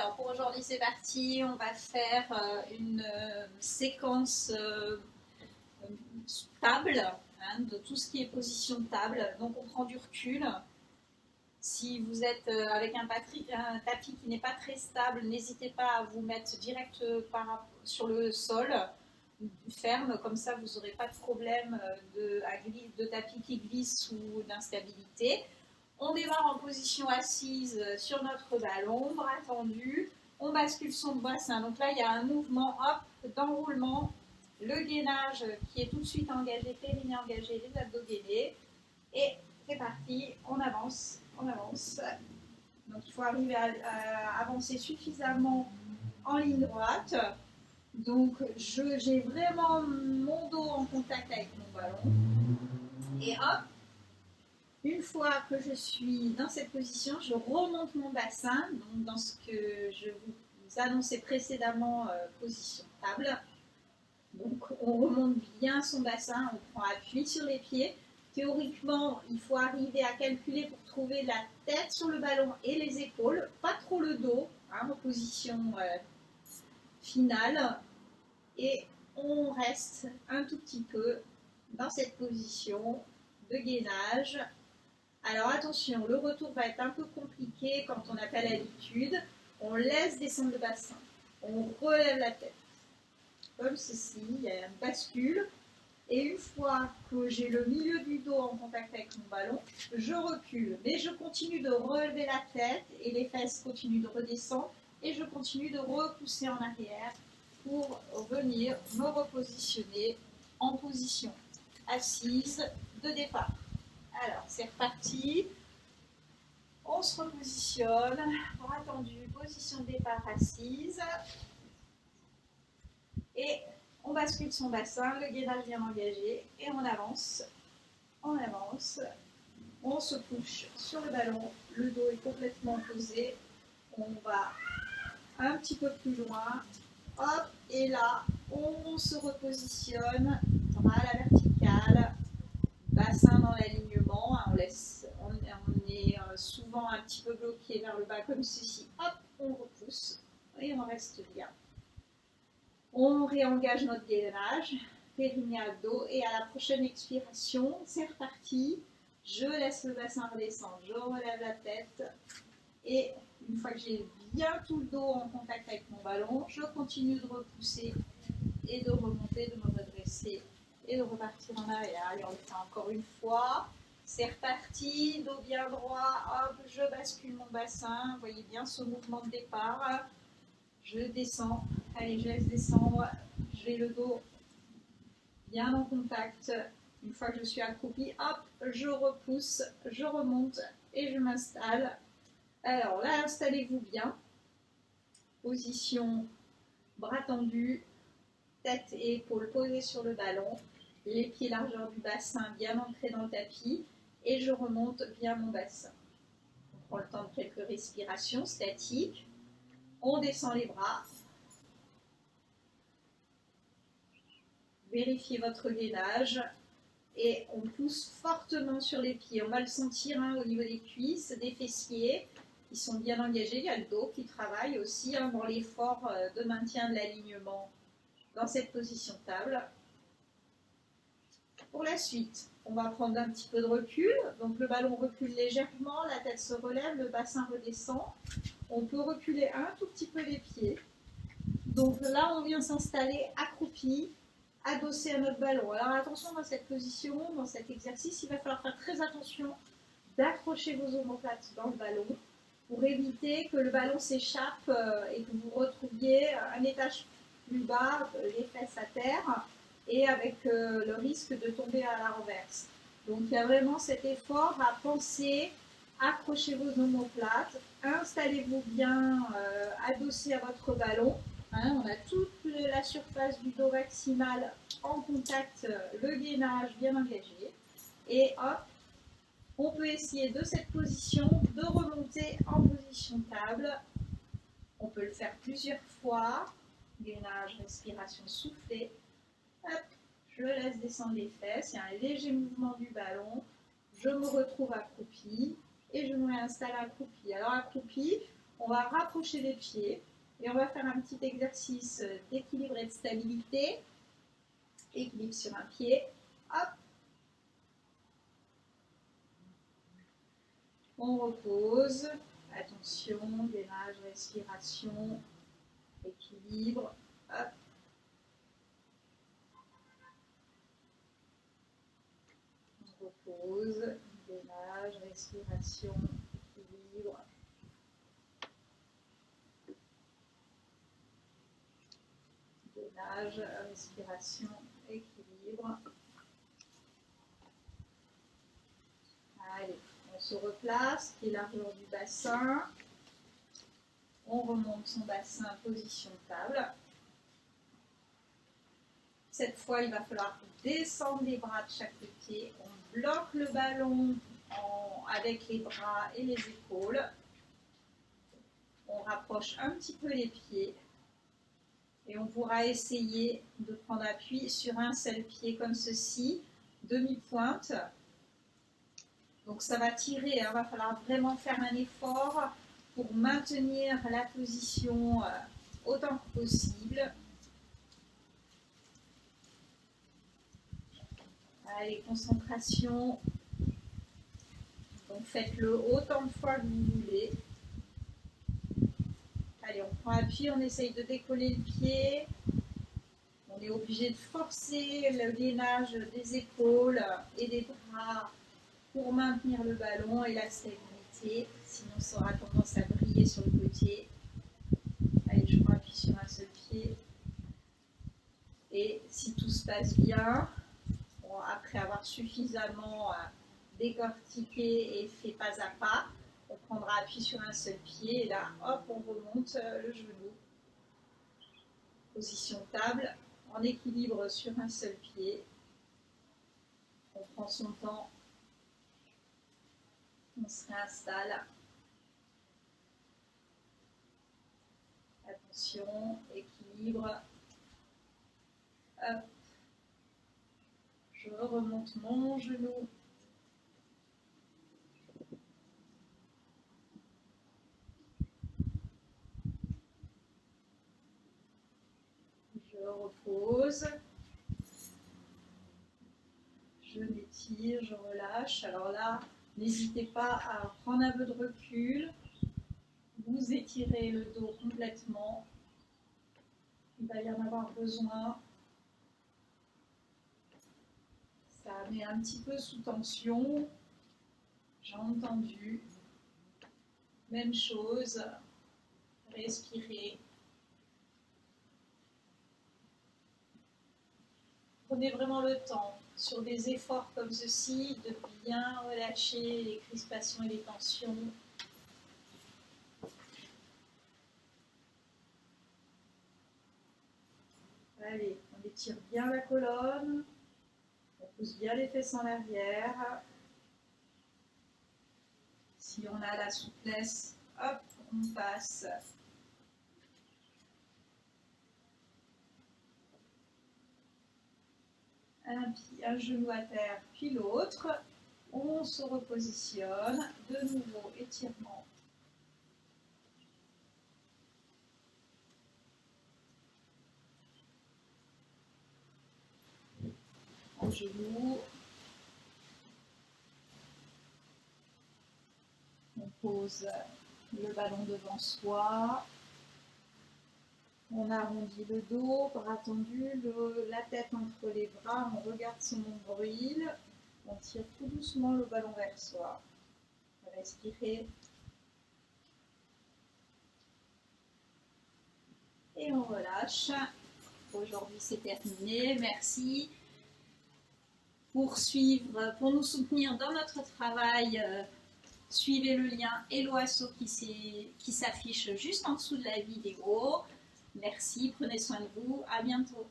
Alors pour aujourd'hui c'est parti, on va faire une séquence table, hein, de tout ce qui est position table. Donc on prend du recul. Si vous êtes avec un tapis qui n'est pas très stable, n'hésitez pas à vous mettre direct sur le sol, ferme, comme ça vous n'aurez pas de problème de tapis qui glisse ou d'instabilité. On démarre en position assise sur notre ballon, bras tendus. On bascule son bassin. Donc là, il y a un mouvement d'enroulement. Le gainage qui est tout de suite engagé, périnée engagé, les abdos gainés. Et c'est parti, on avance, on avance. Donc il faut arriver à avancer suffisamment en ligne droite. Donc j'ai vraiment mon dos en contact avec mon ballon. Et hop, une fois que je suis dans cette position, je remonte mon bassin, donc dans ce que je vous annonçais précédemment, position table. Donc on remonte bien son bassin, on prend appui sur les pieds. Théoriquement, il faut arriver à calculer pour trouver la tête sur le ballon et les épaules, pas trop le dos, hein, en position finale. Et on reste un tout petit peu dans cette position de gainage. Alors attention, le retour va être un peu compliqué quand on n'a pas l'habitude. On laisse descendre le bassin, on relève la tête, comme ceci, il y a une bascule. Et une fois que j'ai le milieu du dos en contact avec mon ballon, je recule. Mais je continue de relever la tête et les fesses continuent de redescendre. Et je continue de repousser en arrière pour venir me repositionner en position assise de départ. Alors, c'est reparti. On se repositionne. Bras tendus, position de départ assise. Et on bascule son bassin, le gainage bien engagé. Et on avance. On avance. On se couche sur le ballon. Le dos est complètement posé. On va un petit peu plus loin. Hop, et là, on se repositionne. Bras à la verticale. Bassin dans l'alignement, hein, on est souvent un petit peu bloqué vers le bas comme ceci, hop, on repousse et on reste bien. On réengage notre gainage, périnée abdos et à la prochaine expiration, c'est reparti, je laisse le bassin redescendre, je relève la tête et une fois que j'ai bien tout le dos en contact avec mon ballon, je continue de repousser et de remonter, de me redresser et de repartir en arrière. Et on le fait encore une fois. C'est reparti, dos bien droit, hop, je bascule mon bassin. Vous voyez bien ce mouvement de départ. Je descends, allez, je laisse descendre. J'ai le dos bien en contact. Une fois que je suis accroupie, hop, je repousse, je remonte et je m'installe. Alors là, installez-vous bien. Position bras tendus, tête et épaules posées sur le ballon. Les pieds largeur du bassin bien ancrés dans le tapis et je remonte bien mon bassin. On prend le temps de quelques respirations statiques. On descend les bras. Vérifiez votre gainage et on pousse fortement sur les pieds. On va le sentir, hein, au niveau des cuisses, des fessiers qui sont bien engagés. Il y a le dos qui travaille aussi, hein, dans l'effort de maintien de l'alignement dans cette position table. Pour la suite, on va prendre un petit peu de recul. Donc le ballon recule légèrement, la tête se relève, le bassin redescend. On peut reculer un tout petit peu les pieds. Donc là, on vient s'installer accroupi, adossé à notre ballon. Alors attention dans cette position, dans cet exercice, il va falloir faire très attention d'accrocher vos omoplates dans le ballon pour éviter que le ballon s'échappe et que vous retrouviez un étage plus bas, les fesses à terre, et avec le risque de tomber à la renverse. Donc il y a vraiment cet effort à penser, accrochez vos omoplates, installez-vous bien adossé à votre ballon. Hein, on a toute la surface du dos maximal en contact, le gainage bien engagé. Et hop, on peut essayer de cette position de remonter en position table. On peut le faire plusieurs fois. Gainage, respiration soufflée. Hop, je laisse descendre les fesses, il y a un léger mouvement du ballon, je me retrouve accroupie et je me réinstalle accroupie. Alors accroupie, On va rapprocher les pieds et on va faire un petit exercice d'équilibre et de stabilité. Équilibre sur un pied. Hop. On repose. Attention, gainage, respiration, équilibre. Hop. On repose. Gainage, respiration, équilibre. Gainage, respiration, équilibre. Allez, on se replace, qui est largeur du bassin. On remonte son bassin, position table. Cette fois, il va falloir descendre les bras de chaque pied. On bloque le ballon avec les bras et les épaules. On rapproche un petit peu les pieds. Et on pourra essayer de prendre appui sur un seul pied comme ceci, demi-pointe. Donc ça va tirer, il va falloir vraiment faire un effort pour maintenir la position autant que possible. Allez, concentration. Donc faites-le autant de fois que vous voulez. Allez, on prend appui, on essaye de décoller le pied. On est obligé de forcer le gainage des épaules et des bras pour maintenir le ballon et la stabilité. Sinon, ça aura tendance à briller sur le côté. Allez, je prends appui sur un seul pied. Et si tout se passe bien, bon, après avoir suffisamment décortiqué et fait pas à pas, on prendra appui sur un seul pied et là, hop, on remonte le genou. Position table, en équilibre sur un seul pied. On prend son temps. On se réinstalle. Attention, équilibre. Hop. Je remonte mon genou. Je repose. Je m'étire, je relâche. Alors là, n'hésitez pas à prendre un peu de recul. Vous étirez le dos complètement. Il va y en avoir besoin. Ça met un petit peu sous tension. J'ai entendu. Même chose. Respirez. Prenez vraiment le temps, sur des efforts comme ceci, de bien relâcher les crispations et les tensions. Allez, on étire bien la colonne, on pousse bien les fesses en arrière. Si on a la souplesse, hop, on passe. Un genou à terre, puis l'autre. On se repositionne. De nouveau, étirement. En genou. On pose le ballon devant soi. On arrondit le dos, bras tendus, la tête entre les bras, on regarde son nombril, on tire tout doucement le ballon vers soi. Respirez. Et on relâche. Aujourd'hui c'est terminé, merci. Pour nous soutenir dans notre travail, suivez le lien Hello Asso qui s'affiche juste en dessous de la vidéo. Merci, prenez soin de vous, à bientôt.